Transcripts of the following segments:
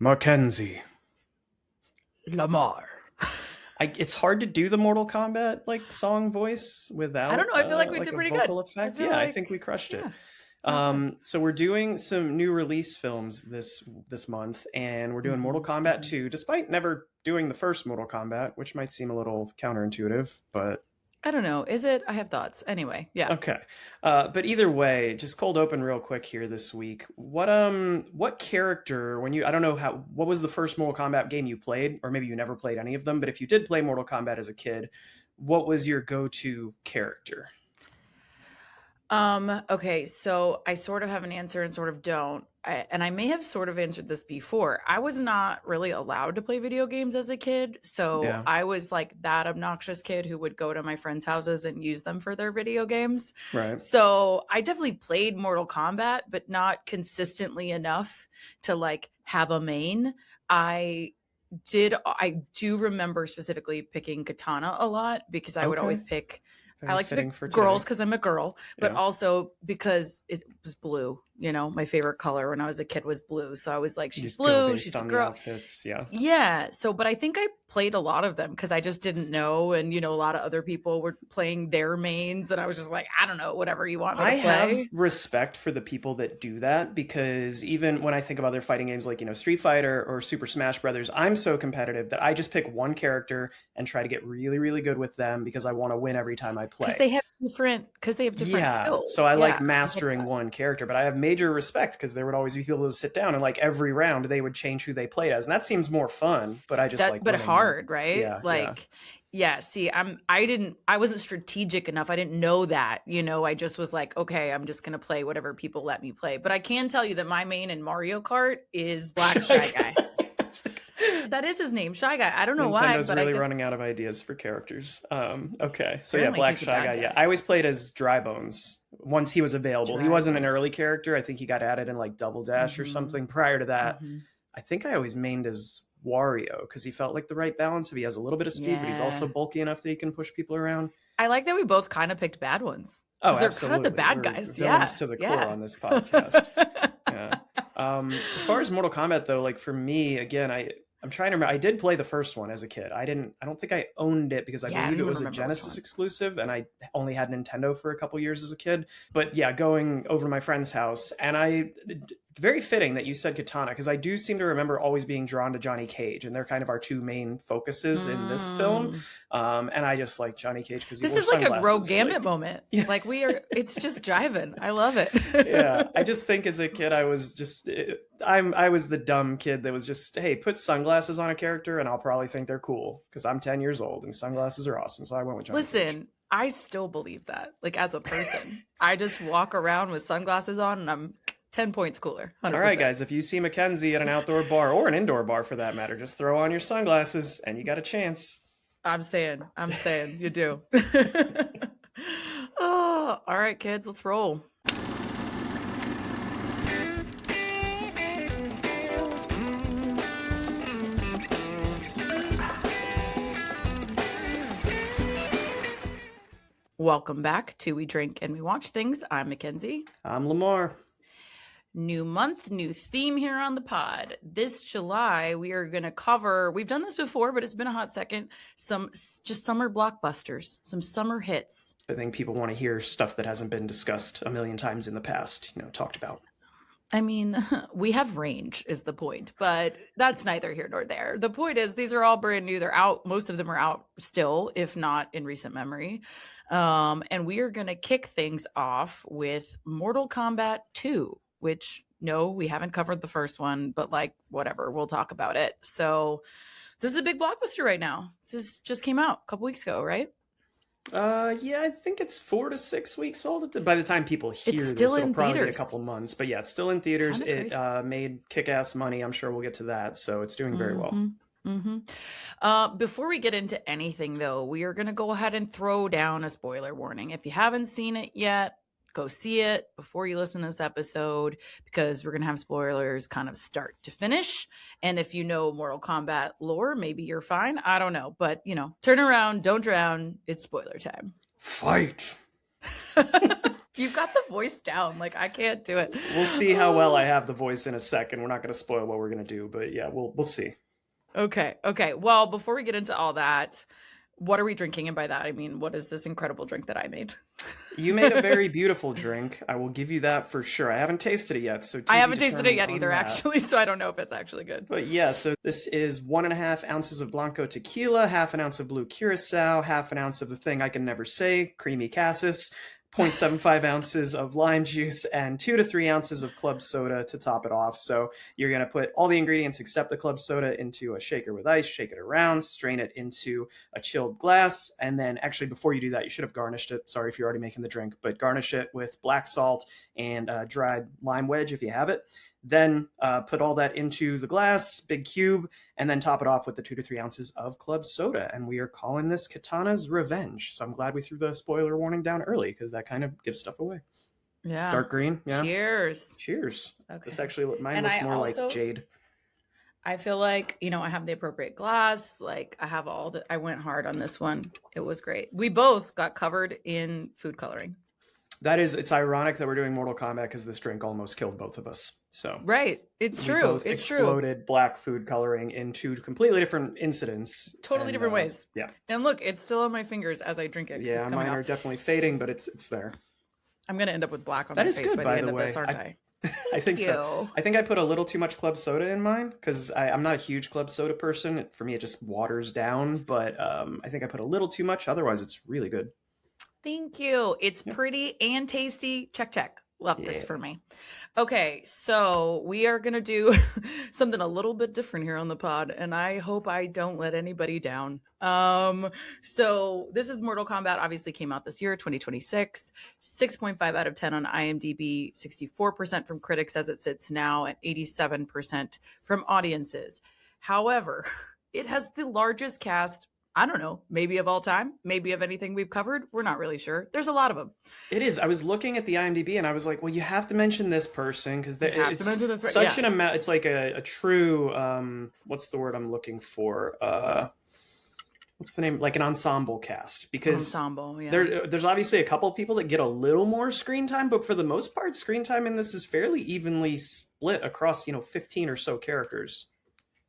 Mackenzie. Lamar. It's hard to do the Mortal Kombat like song voice I don't without know. I feel like we like did a pretty good. vocal I effect. feel Yeah, I think we like, crushed it. yeah, not bad. So we're doing some new release films this month, and we're doing Mortal Kombat Hmm. 2, despite never doing the first Mortal Kombat, which might seem a little counterintuitive, but I don't know. Is it? I have thoughts. Anyway, yeah. okay. But either way, just cold open real quick here this week. What character when you I don't know what was the first Mortal Kombat game you played, or maybe you never played any of them, but if you did play Mortal Kombat as a kid, what was your go-to character? Okay, so I sort of have an answer and sort of don't. And I may have sort of answered this before. I was not really allowed to play video games as a kid. So Yeah, I was like that obnoxious kid who would go to my friends' houses and use them for their video games. right. So I definitely played Mortal Kombat, but not consistently enough to like have a main. I do remember specifically picking Katana a lot because I would always Okay. pick I Very like to fitting pick for girls today. because I'm a girl, but Yeah. also because it was blue. My favorite color when I was a kid was blue. So I was like, You she's just go blue, based she's a on the girl. outfits. Yeah. Yeah. So, but I think I played a lot of them because I just didn't know. And, a lot of other people were playing their mains. And I was just like, I don't know, whatever you want me I to have play. respect for the people that do that because even when I think of other fighting games like, Street Fighter or Super Smash Brothers, I'm so competitive that I just pick one character and try to get really, really good with them because I want to win every time I Because play. they have different Yeah, skills. so I Yeah. like I get mastering that. one character, but I have major respect because there would always be people who sit down and like every round they would change who they played as, and that seems more fun. But I just like But winning them. hard, right? Yeah, yeah. Like, yeah, see, I wasn't strategic enough. I didn't know that, I just was like, okay, I'm just gonna play whatever people let me play. But I can tell you that my main in Mario Kart is Black Shy Guy. It's like That is his name, Shy Guy. I don't know why, Nintendo's but I really get running out of ideas for characters. Okay, so yeah, apparently Black he's a Shy bad Guy. Yeah, guy. I always played as Dry Bones once he was available. He wasn't an Drybone. early character. I think he got added in like Double Dash or Mm-hmm. something. Prior to that, Mm-hmm. I think I always mained as Wario because he felt like the right balance. If he has a little bit of speed, but he's also Yeah. bulky enough that he can push people around. I like that we both kind of picked bad ones. Oh, Because they're kind of the absolutely. bad We're guys. villains Yeah. to the core Yeah. on this podcast. Yeah. As far as Mortal Kombat though, like for me, again, I'm trying to remember. I did play the first one as a kid. I don't think I owned it because I Yeah, I believe don't it even was a remember which Genesis one. exclusive, and I only had Nintendo for a couple years as a kid. But yeah, going over to my friend's house, and very fitting that you said Katana because I do seem to remember always being drawn to Johnny Cage, and they're kind of our two main focuses in this film. Mm. And I just like Johnny Cage because he This wore is like a Rogue sunglasses. Gambit Like, moment. yeah. Like it's just jiving. I love Yeah, I it. just think as a kid I was just I was the dumb kid that was just, hey, put sunglasses on a character and I'll probably think they're cool because I'm 10 years old and sunglasses are awesome. So I went with Johnny Cage. Listen, I still believe that. Like as a person, I just walk around with sunglasses on and I'm 10 points cooler. All right, 100%. guys, if you see Mackenzie at an outdoor bar or an indoor bar for that matter, just throw on your sunglasses and you got a chance. I'm saying you do. Oh, all right, kids, let's roll. Welcome back to We Drink and We Watch Things. I'm Mackenzie. I'm Lamar. New month, new theme here on the pod. This July, we are going to cover, we've done this before, but it's been a hot second, just summer blockbusters, some summer hits. I think people want to hear stuff that hasn't been discussed a million times in the past, talked about. I mean, we have range is the point, but that's neither here nor there. The point is these are all brand new. They're out. Most of them are out still, if not in recent memory. And we are going to kick things off with Mortal Kombat 2, which no, we haven't covered the first one, but like whatever, we'll talk about it. So this is a big blockbuster right now. This just came out a couple weeks ago, right? Yeah, I think it's 4 to 6 weeks old. By the time people hear It's this, still it'll in probably be a theaters. couple months. But yeah, it's still in theaters. Kind of It crazy. made kick-ass money. I'm sure we'll get to that. So it's doing very well. Before we get into anything, though, we are going to go ahead and throw down a spoiler warning. If you haven't seen it yet, go see it before you listen to this episode because we're going to have spoilers kind of start to finish. And if you know Mortal Kombat lore, maybe you're fine. I don't know. But, turn around, don't drown. It's spoiler time. Fight! You've got the voice down. Like, I can't do it. We'll see how well I have the voice in a second. We're not going to spoil what we're going to do, but yeah, we'll see. Okay. Okay. Well, before we get into all that, what are we drinking? And by that, I mean, what is this incredible drink that I made? You made a very beautiful drink. I will give you that for sure. I haven't tasted it yet, so I haven't tasted it yet on either, that. actually, so I don't know if it's actually good. But yeah, so this is 1.5 ounces of Blanco tequila, half an ounce of blue curacao, half an ounce of the thing I can never say, creamy cassis, 0.75 ounces of lime juice, and 2 to 3 ounces of club soda to top it off. So you're going to put all the ingredients except the club soda into a shaker with ice, shake it around, strain it into a chilled glass, and then actually before you do that, you should have garnished it. Sorry if you're already making the drink, but garnish it with black salt and dried lime wedge if you have it. Then put all that into the glass, big cube, and then top it off with the 2 to 3 ounces of club soda. And we are calling this Kitana's Revenge. So I'm glad we threw the spoiler warning down early because that kind of gives stuff away. Yeah. Dark green. Yeah. Cheers. Cheers. Okay. This actually, mine And looks I more also- like Jade. I feel like, I have the appropriate glass. Like, I have all that. I went hard on this one. It was great. We both got covered in food coloring. It's ironic that we're doing Mortal Kombat because this drink almost killed both of us. So right, it's we true. both It's exploded black food coloring in 2 completely different incidents. Totally different ways. Yeah. And look, it's still on my fingers as I drink it. Yeah, it's mine off. are definitely fading, but it's there. I'm gonna end up with black on That my is face good, by the by end the of way. this, aren't I? I think Thank so. you. I think I put a little too much club soda in mine because I'm not a huge club soda person. For me, it just waters down. But I think I put a little too much. Otherwise, it's really good. Thank you. It's pretty and tasty. Check, check. Love this for me. Okay, so we are going to do something a little bit different here on the pod, and I hope I don't let anybody down. So this is Mortal Kombat, obviously came out this year, 2026, 6.5 out of 10 on IMDb, 64% from critics as it sits now, and 87% from audiences. However, it has the largest cast, I don't know, maybe of all time, maybe of anything we've covered. We're not really sure. There's a lot of them. It is. I was looking at the IMDb and I was like, well, you have to mention this person because it's such an amount. It's like a true, what's the word I'm looking for? What's the name? Like an ensemble cast. Because there's obviously a couple of people that get a little more screen time, but for the most part, screen time in this is fairly evenly split across, 15 or so characters.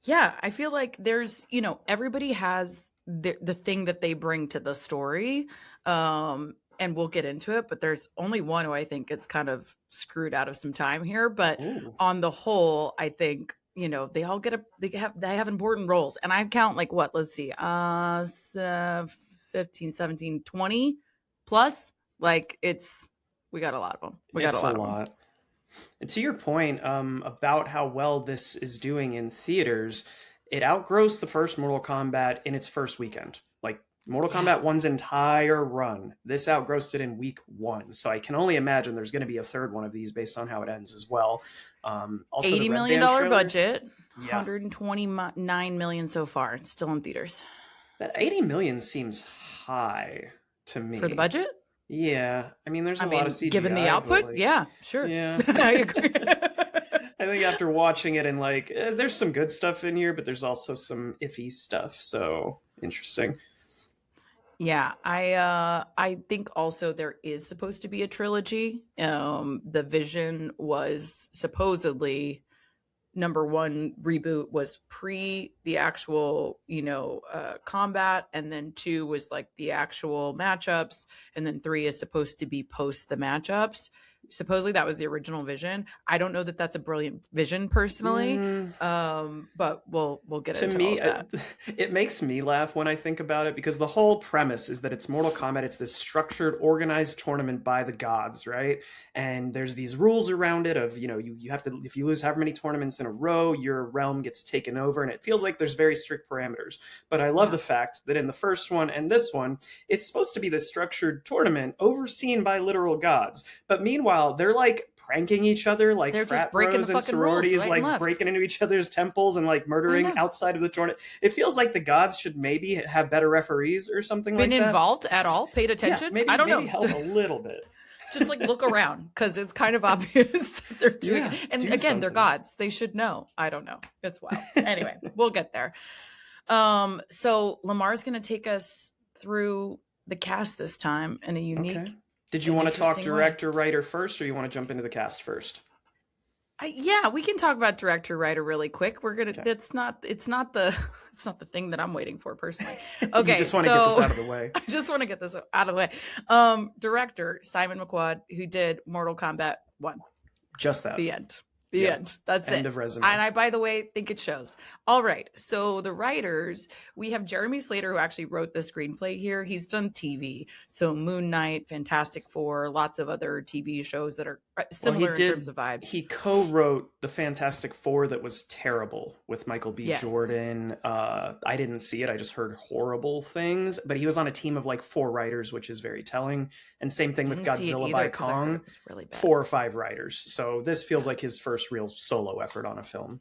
Yeah, I feel like there's, everybody has the thing that they bring to the story, and we'll get into it, but there's only one who I think gets kind of screwed out of some time here, but on the whole, I think they all they have important roles, and I count like what, let's see, 15, 17, 20 plus, like we got a lot of them. We got a lot. And to your point about how well this is doing in theaters, it outgrossed the first Mortal Kombat in its first weekend. Like Mortal Kombat 1's entire run, this outgrossed it in week 1. So I can only imagine there's going to be a third one of these based on how it ends as well. Also, $80 million budget, 129 million so far, still in theaters. That 80 million seems high to me. For the budget? Yeah. I mean, there's a lot of CGI. Given the output? Yeah, sure. Yeah. I agree. I think after watching it and there's some good stuff in here, but there's also some iffy stuff. So interesting. Yeah, I think also there is supposed to be a trilogy. The vision was supposedly number 1 reboot was pre the actual, combat, and then 2 was like the actual matchups, and then 3 is supposed to be post the matchups. Supposedly that was the original vision. I don't know that that's a brilliant vision personally, but we'll get into all of that. It makes me laugh when I think about it because the whole premise is that it's Mortal Kombat. It's this structured, organized tournament by the gods, right? And there's these rules around it of, you have to, if you lose however many tournaments in a row, your realm gets taken over, and it feels like there's very strict parameters. But I love the fact that in the first one and this one, it's supposed to be this structured tournament overseen by literal gods. But meanwhile, they're like pranking each other, like they're frat just breaking bros the and fucking rules, sororities, right like and left. breaking into each other's temples and like murdering outside of the tournament. It feels like the gods should maybe have better referees or something like that. Been involved at all? Paid attention? Yeah, I don't know. Help a little bit. Just like look around because it's kind of obvious that they're doing it. And again, they're gods. They should know. I don't know. It's wild. Anyway, we'll get there. So Lamar's going to take us through the cast this time in a unique Did you an want to talk interesting way. director, writer first, or you want to jump into the cast first? Yeah, we can talk about director writer really quick. We're gonna. Okay. That's not. It's not the. It's not the thing that I'm waiting for personally. You Okay, just want to get this so out of the way. I just want to get this out of the way. Director Simon McQuoid, who did Mortal Kombat 1. Just that. The end. The Yep. end. That's End it. of resume. And I, by the way, think it shows. All right. So the writers, we have Jeremy Slater, who actually wrote the screenplay here. He's done TV. So Moon Knight, Fantastic Four, lots of other TV shows that are similar in terms of vibes. He co-wrote the Fantastic Four that was terrible with Michael B. Yes. Jordan. I didn't see it. I just heard horrible things. But he was on a team of like 4 writers, which is very telling. And same thing with I didn't see it Godzilla either, by 'cause I heard Kong. it was really bad. 4 or 5 writers. So this feels like his first real solo effort on a film.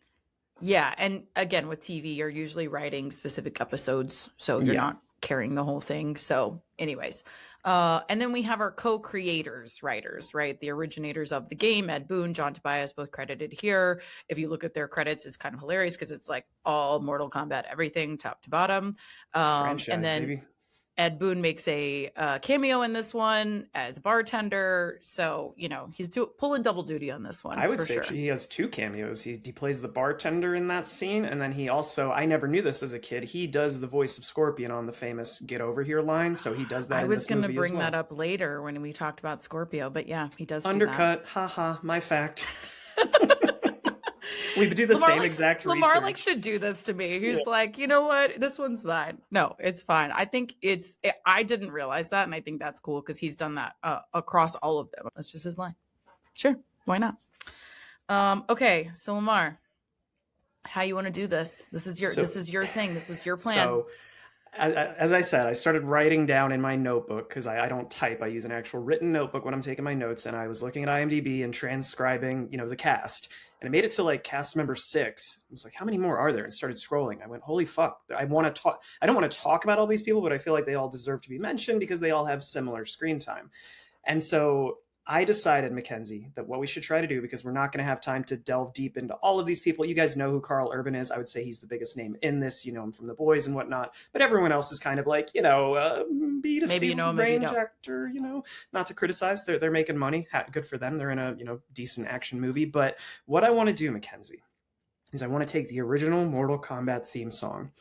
Yeah. And again, with TV, you're usually writing specific episodes. So you're Yeah. not carrying the whole thing. So anyways, and then we have our co-creators, writers, right? The originators of the game, Ed Boon, John Tobias, both credited here. If you look at their credits, it's kind of hilarious because it's like all Mortal Kombat, everything top to bottom. Franchise, And then baby. Ed Boon makes a cameo in this one as a bartender. So, you know, he's pulling double duty on this one. I would for say sure. he has 2 cameos. He plays the bartender in that scene, and then he also, I never knew this as a kid, he does the voice of Scorpion on the famous "Get Over Here" line. So he does that. I in was this going to movie bring as well. that up later when we talked about Scorpio, but yeah, he does Undercut, haha, my fact. We do the same exact research. Lamar likes to do this to me. He's like, you know what? This one's fine. No, it's fine. I think I didn't realize that. And I think that's cool because he's done that across all of them. That's just his line. Sure. Why not? Okay. So Lamar, how you want to do this? This is your thing. This is your plan. So, as I said, I started writing down in my notebook because I don't type. I use an actual written notebook when I'm taking my notes. And I was looking at IMDb and transcribing, the cast. And I made it to like cast member 6. I was like, how many more are there? And started scrolling. I went, holy fuck. I don't want to talk about all these people, but I feel like they all deserve to be mentioned because they all have similar screen time. And so I decided, Mackenzie, that what we should try to do, because we're not going to have time to delve deep into all of these people. You guys know who Karl Urban is. I would say he's the biggest name in this. You know him from The Boys and whatnot. But everyone else is kind of like, B to C range actor, not to criticize. They're making money. Good for them. They're in a, decent action movie. But what I want to do, Mackenzie, is I want to take the original Mortal Kombat theme song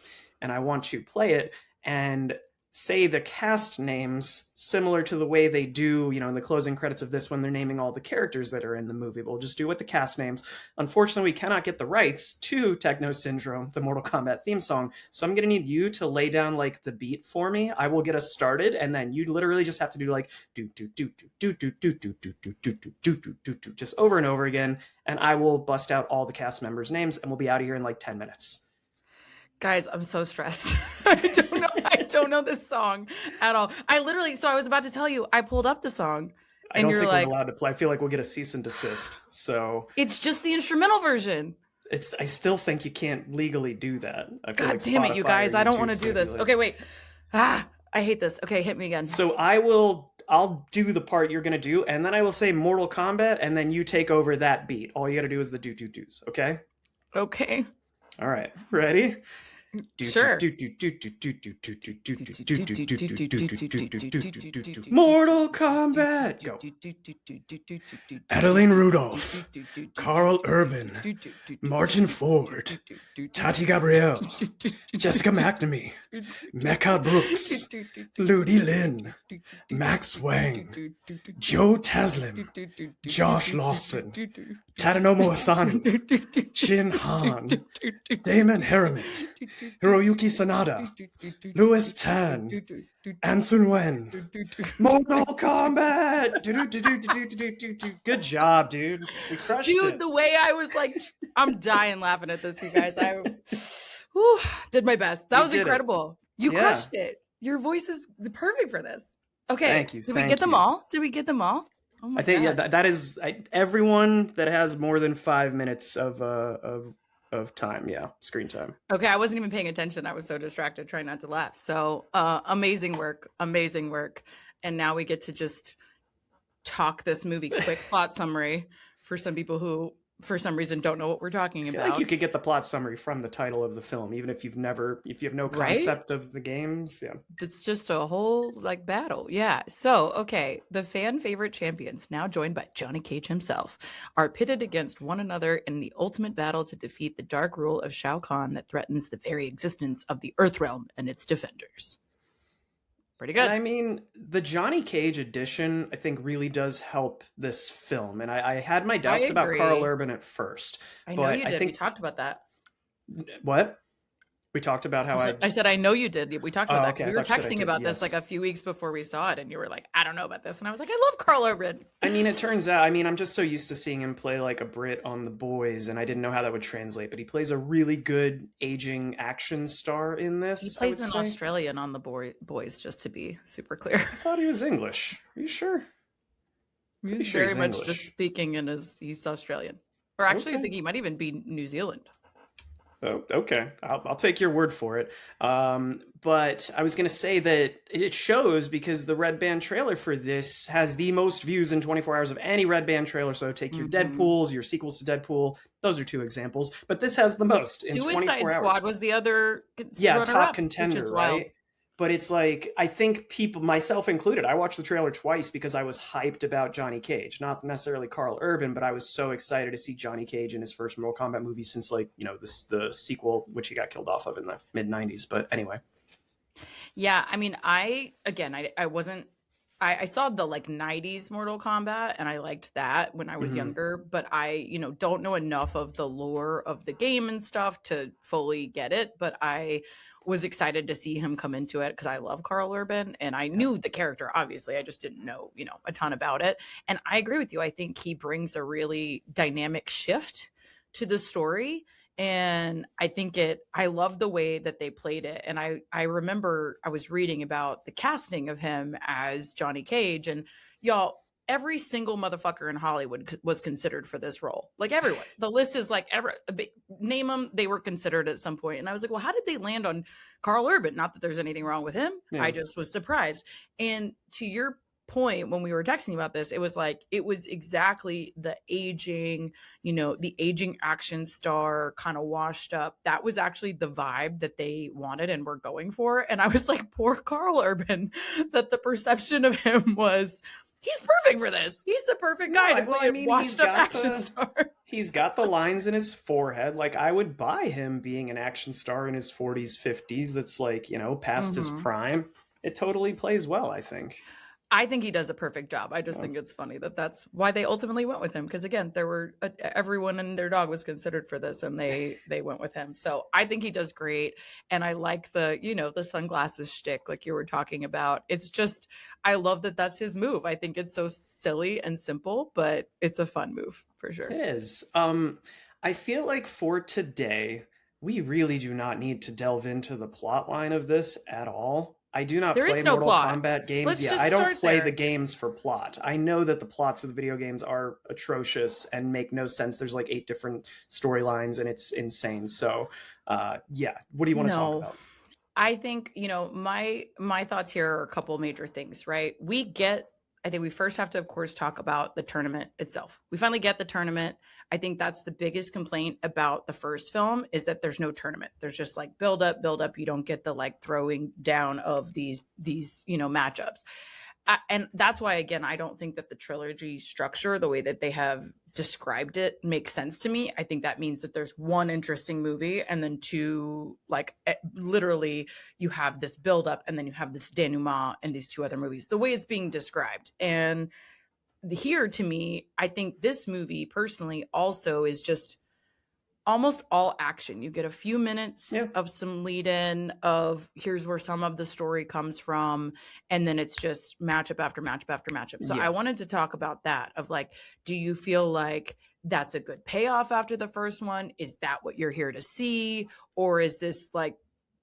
and I want to play it and say the cast names similar to the way they do, in the closing credits of this when they're naming all the characters that are in the movie. We'll just do with the cast names. Unfortunately, we cannot get the rights to Techno Syndrome, the Mortal Kombat theme song. So I'm going to need you to lay down like the beat for me. I will get us started, and then you literally just have to do like do do do do do do do do do do do do do do do just over and over again, and I will bust out all the cast members' names, and we'll be out of here in like 10 minutes. Guys, I'm so stressed. I don't know this song at all. I was about to tell you, I pulled up the song. I don't think we're allowed to play. I feel like we'll get a cease and desist. So it's just the instrumental version. I still think you can't legally do that. God damn it, you guys. I don't want to do this. Okay, wait. I hate this. Okay, hit me again. So I'll do the part you're going to do, and then I will say Mortal Kombat, and then you take over that beat. All you got to do is the do-do-dos, okay? Okay. All right. Ready? Sure. Mortal Kombat. Go. Adeline Rudolph, Karl Urban, Martyn Ford, Tati Gabrielle, Jessica McNamee, Mecca Brooks, Ludi Lin, Max Wang, Joe Taslim, Josh Lawson, Tadanomo Asano, Shin Han, Damon Harriman, Hiroyuki Sanada, Louis Tan, Anson Wen, Mortal Kombat. Good job, dude. We crushed it. The way I was like, I'm dying laughing at this, you guys. I did my best. That was incredible. You crushed it. Your voice is perfect for this. Okay. Thank you. Did we get them all? Did we get them all? Oh my I think God. that is everyone that has more than 5 minutes of time, screen time. Okay, I wasn't even paying attention. I was so distracted trying not to laugh. So amazing work. And now we get to just talk this movie. Quick plot summary for some people who for some reason don't know what we're talking I feel about. like you could get the plot summary from the title of the film, even if if you have no Right? concept of the games. Yeah. It's just a whole like battle. Yeah. So, okay, the fan favorite champions, now joined by Johnny Cage himself, are pitted against one another in the ultimate battle to defeat the dark rule of Shao Kahn that threatens the very existence of the Earthrealm and its defenders. Pretty And good. I mean, the Johnny Cage edition, I think, really does help this film. And I had my I doubts about Karl agree. Urban at first, I know but you I did. We think talked about that. what we talked about how I said, I know you did. We talked about Oh, that okay. because I we were thought you said I texting did. about this like Yes. a few weeks before we saw it, and you were like, I don't know about this. And I was like, I love Karl Urban. I mean, it turns out, I mean, I'm just so used to seeing him play like a Brit on The Boys, and I didn't know how that would translate, but he plays a really good aging action star in He this, I would plays an say. Australian on the boys, just to be super clear. I thought he was English. Are you sure? Pretty He's sure very he's much just English. speaking in his, he's Australian. Or actually, I Okay. think he might even be New Zealand. Oh, okay. I'll take your word for it. But I was going to say that it shows because the Red Band trailer for this has the most views in 24 hours of any Red Band trailer. So take your Mm-hmm. Deadpools, your sequels to Deadpool. Those are two examples. But this has the most in Suicide 24 hours. Squad was the other Yeah, runner top up, which is contender, wild. right? But it's like, I think people, myself included, I watched the trailer twice because I was hyped about Johnny Cage. Not necessarily Karl Urban, but I was so excited to see Johnny Cage in his first Mortal Kombat movie since, like, the sequel, which he got killed off of in the mid 90s. But anyway. Yeah, I mean, I wasn't. I saw the like 90s Mortal Kombat and I liked that when I was Hmm. younger, but I, don't know enough of the lore of the game and stuff to fully get it. But I was excited to see him come into it because I love Karl Urban and I Yeah. knew the character, obviously. I just didn't know, a ton about it. And I agree with you. I think he brings a really dynamic shift to the story. And I love the way that they played it. And I remember I was reading about the casting of him as Johnny Cage, and y'all, every single motherfucker in Hollywood was considered for this role. Like everyone. The list is like name them, they were considered at some point. And I was like, well, how did they land on Karl Urban? Not that there's anything wrong with him. Yeah. I just was surprised. And to your point when we were texting about this, it was exactly the aging, the aging action star kind of washed up. That was actually the vibe that they wanted and were going for. And I was like, poor Karl Urban, that the perception of him was he's perfect for this. He's the perfect guy to play a washed up action star. He's got the lines in his forehead. Like, I would buy him being an action star in his 40s, 50s that's like, past his prime. It totally plays well, I think. I think he does a perfect job. I just think it's funny that that's why they ultimately went with him. Because again, there were everyone and their dog was considered for this, and they went with him. So I think he does great, and I like the the sunglasses shtick like you were talking about. It's just I love that that's his move. I think it's so silly and simple, but it's a fun move for sure. It is. I feel like for today, we really do not need to delve into the plot line of this at all. I do not There play is no Mortal plot. Kombat games. Let's Yeah, just I don't start play there. the games for plot. I know that the plots of the video games are atrocious and make no sense. There's like 8 different storylines and it's insane. So, yeah, what do you want to talk about? I think, my thoughts here are a couple major things, right? I think we first have to, of course, talk about the tournament itself. We finally get the tournament. I think that's the biggest complaint about the first film is that there's no tournament. There's just like build up. You don't get the like throwing down of these matchups. And that's why, again, I don't think that the trilogy structure, the way that they have described it, makes sense to me. I think that means that there's one interesting movie and then two, like literally you have this buildup and then you have this denouement and these 2 other movies, the way it's being described. And here to me, I think this movie personally also is just almost all action. You get a few minutes of some lead in of here's where some of the story comes from. And then it's just matchup after matchup after matchup. So I wanted to talk about that of like, do you feel like that's a good payoff after the first one? Is that what you're here to see? Or is this like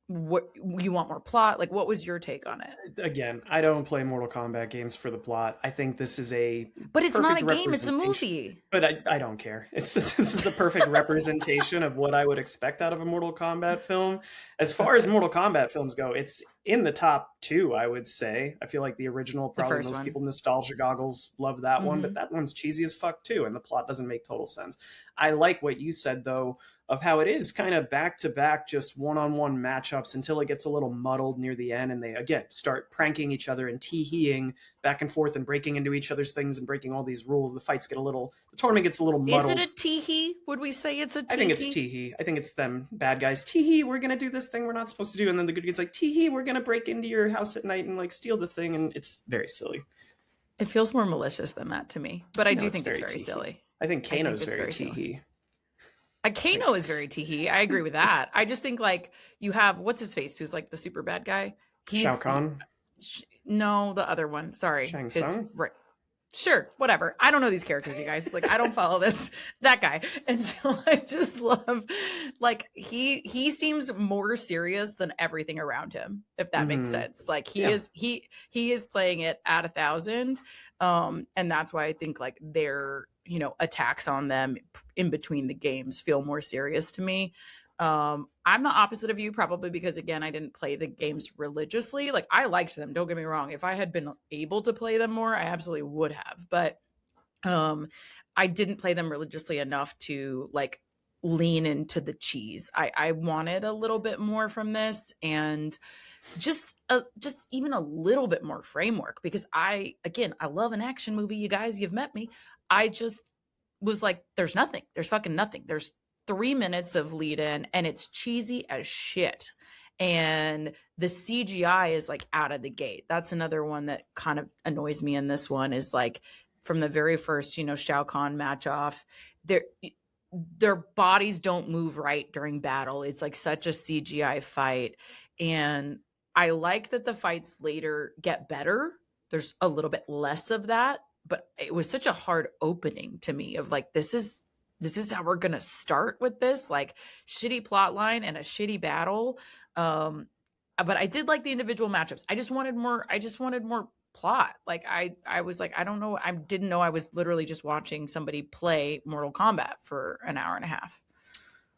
what you want more plot? Like, what was your take on it? Again, I don't play Mortal Kombat games for the plot. I think this is a But it's not perfect a game, it's a representation. movie. But I don't care. It's this is a perfect representation of what I would expect out of a Mortal Kombat film. As far as Okay. Mortal Kombat films go, it's in the top two, I would say. I feel like the original, The probably first most one. people nostalgia goggles love that one, but Mhm. that one's cheesy as fuck too, and the plot doesn't make total sense. I like what you said though of how it is kind of back to back, just one on one matchups until it gets a little muddled near the end, and they again start pranking each other and tee-heeing back and forth and breaking into each other's things and breaking all these rules. The tournament gets a little Is it muddled. a teehee? Would we say it's a I think it's teehee? tee-hee. I think it's them bad guys. Tee-hee, we're gonna do this thing we're not supposed to do, and then the good guys like tee-hee, we're gonna break into your house at night and like steal the thing, and it's very silly. It feels more malicious than that to me, but I No, do it's think it's very very tee-hee. silly. I think I think Kano's it's very very silly. tee-hee. A Kano is very teehee. I agree with that. I just think like you have what's his face, who's like the super bad guy. Shao He's Kahn, no, the other one. Sorry, Shang is Tsung. right. Sure, whatever. I don't know these characters, you guys. Like, I don't follow this that guy, and so I just love, like, he seems more serious than everything around him, if that makes Mm-hmm. sense. Like, he Yeah. is he is playing it at 1,000, and that's why I think like their attacks on them in between the games feel more serious to me. I'm the opposite of you, probably because again, I didn't play the games religiously. Like I liked them, don't get me wrong. If I had been able to play them more, I absolutely would have. But um I didn't play them religiously enough to like lean into the cheese. I wanted a little bit more from this and just even a little bit more framework because I love an action movie, you guys, you've met me. I just was like, there's nothing. There's fucking nothing. There's 3 minutes of lead in and it's cheesy as shit. And the CGI is like out of the gate. That's another one that kind of annoys me in this one is like from the very first, Shao Kahn match off, their bodies don't move right during battle. It's like such a CGI fight. And I like that the fights later get better. There's a little bit less of that, but it was such a hard opening to me of like this is how we're gonna start with this like shitty plot line and a shitty battle. But I did like the individual matchups. I just wanted more plot. Like I was like, I don't know. I didn't know I was literally just watching somebody play Mortal Kombat for an hour and a half.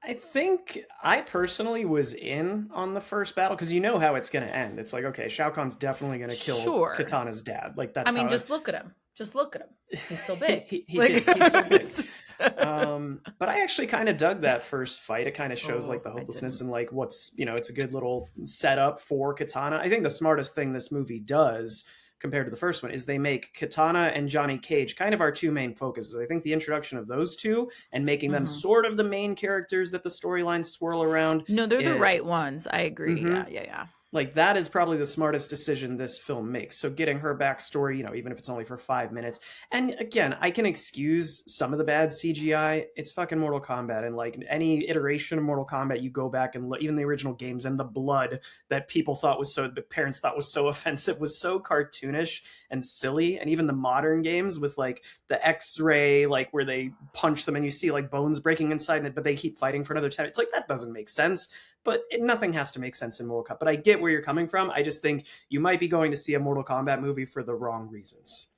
I think I personally was in on the first battle because you know how it's going to end. It's like, okay, Shao Kahn's definitely going to kill Sure. Kitana's dad. Like I that's mean, how just look at him. Just look at him. He's so big. he Like did. He's so big. But I actually kind of dug that first fight. It kind of shows like oh, the I hopelessness didn't. and like what's it's a good little setup for Kitana. I think the smartest thing this movie does compared to the first one is they make Kitana and Johnny Cage kind of our two main focuses. I think the introduction of those two and making them Mhm. sort of the main characters that the storylines swirl around. No, they're the It, right ones. I agree. mm-hmm. Yeah, yeah, yeah. Like that is probably the smartest decision this film makes. So getting her backstory, even if it's only for 5 minutes. And again, I can excuse some of the bad CGI. It's fucking Mortal Kombat, and like any iteration of Mortal Kombat, you go back and look, even the original games, and the blood that people thought was that parents thought was so offensive was so cartoonish and silly. And even the modern games with like the X-ray, like where they punch them and you see like bones breaking inside it, but they keep fighting for another 10. It's like that doesn't make sense. But nothing has to make sense in Mortal Kombat. But I get where you're coming from. I just think you might be going to see a Mortal Kombat movie for the wrong reasons.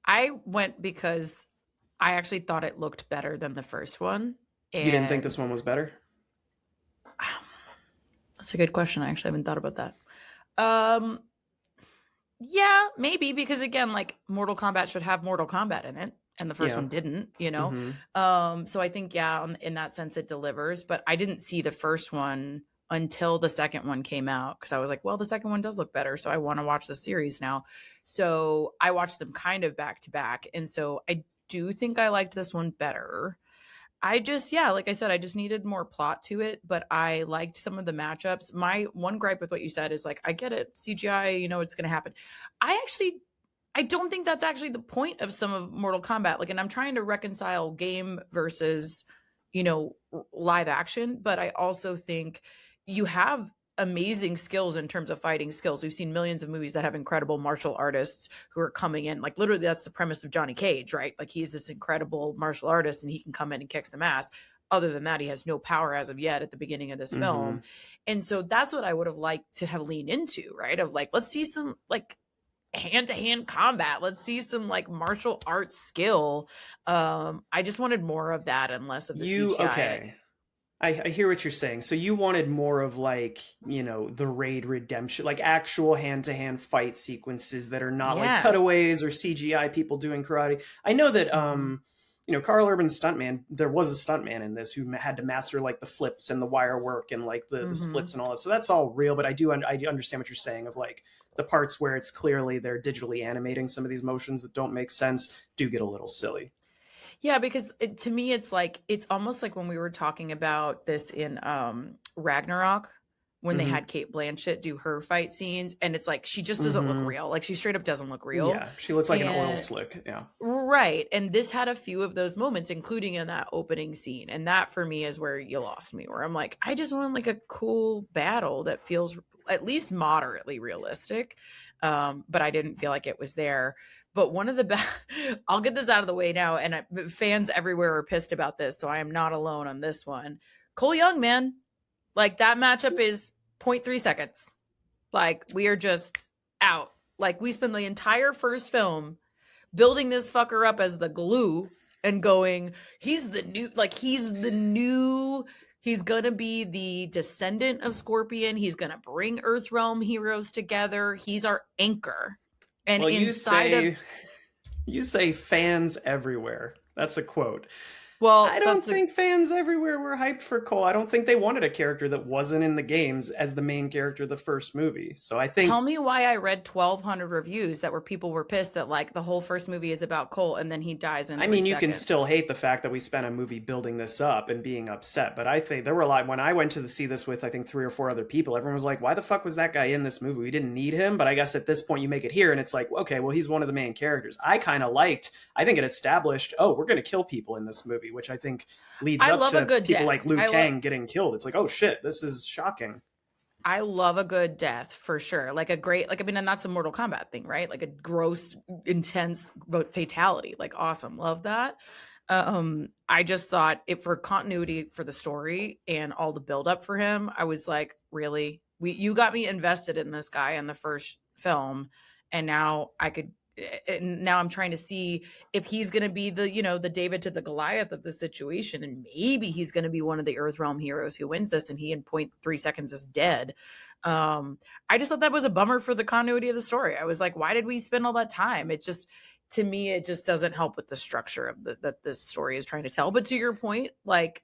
I went because I actually thought it looked better than the first one. You didn't think And this one was better? that's a good question. I actually haven't thought about that. Um, yeah, maybe because again, like Mortal Kombat should have Mortal Kombat in it, and the first Yeah. one didn't, Mm-hmm. So I think yeah, in that sense it delivers, but I didn't see the first one until the second one came out because I was like, well, the second one does look better, so I want to watch the series now. So I watched them kind of back to back, and so I do think I liked this one better. I just, yeah, like I said, I just needed more plot to it, but I liked some of the matchups. My one gripe with what you said is like, I get it, CGI, it's going to happen. I don't think that's actually the point of some of Mortal Kombat. Like, and I'm trying to reconcile game versus, live action, but I also think you have amazing skills in terms of fighting skills. We've seen millions of movies that have incredible martial artists who are coming in. Like literally that's the premise of Johnny Cage, right? Like he's this incredible martial artist and he can come in and kick some ass. other than that, he has no power as of yet at the beginning of this Mm-hmm. film. And so that's what I would have liked to have leaned into, right? Of like, let's see some like hand-to-hand combat. Let's see some like martial arts skill. I just wanted more of that and less of the CGI. And Okay. I hear what you're saying. So you wanted more of like, the Raid Redemption, like actual hand-to-hand fight sequences that are not like yeah. cutaways or CGI people doing karate. I know that Mhm. Karl Urban's stuntman, there was a stuntman in this who had to master like the flips and the wire work and like the Mhm. splits and all that. So that's all real, but I understand what you're saying of like the parts where it's clearly they're digitally animating some of these motions that don't make sense do get a little silly. Yeah, because to me, it's like it's almost like when we were talking about this in Ragnarok, when they Mhm. had Kate Blanchett do her fight scenes, and it's like she just doesn't look Mhm. real. Like she straight up doesn't look real. Yeah, she looks like an oil And slick. Yeah. right, and this had a few of those moments, including in that opening scene, and that for me is where you lost me. Where I'm like, I just want like a cool battle that feels at least moderately realistic, but I didn't feel like it was there. But one of the best, I'll get this out of the way now, and fans everywhere are pissed about this, so I am not alone on this one. Cole Young, man, like that matchup is 0.3 seconds. Like we are just out. Like we spend the entire first film building this fucker up as the glue and going, he's gonna be the descendant of Scorpion. He's gonna bring Earthrealm heroes together. He's our anchor. And Well, you inside of, say you say fans everywhere. That's a quote. I well, don't that's a think fans everywhere were hyped for Cole. I don't think they wanted a character that wasn't in the games as the main character of the first movie. So I tell think me why I read 1,200 reviews that were people were pissed that like the whole first movie is about Cole and then he dies in I three mean, you can still seconds. hate the fact that we spent a movie building this up and being upset, but I think there were a lot. When I went to see this with, I think, three or four other people, everyone was like, why the fuck was that guy in this movie? We didn't need him. But I guess at this point, you make it here, and it's like, okay, well, he's one of the main characters. I think it established, oh, we're going to kill people in this movie, which I think leads I up love a to good people death. like Liu Kang getting killed. It's like, oh shit, this is shocking. I love a good death for sure. Like a great, like, I mean, and that's a Mortal Kombat thing, right? Like a gross, intense fatality. Like, awesome. Love that. I just thought it for continuity for the story and all the build up for him. I was like, really? You got me invested in this guy in the first film. And now and now I'm trying to see if he's going to be the David to the Goliath of the situation, and maybe he's going to be one of the Earthrealm heroes who wins this, and he in 0.3 seconds is dead. I just thought that was a bummer for the continuity of the story. I was like, why did we spend all that time? It just, to me, it just doesn't help with the structure of that this story is trying to tell. But to your point, like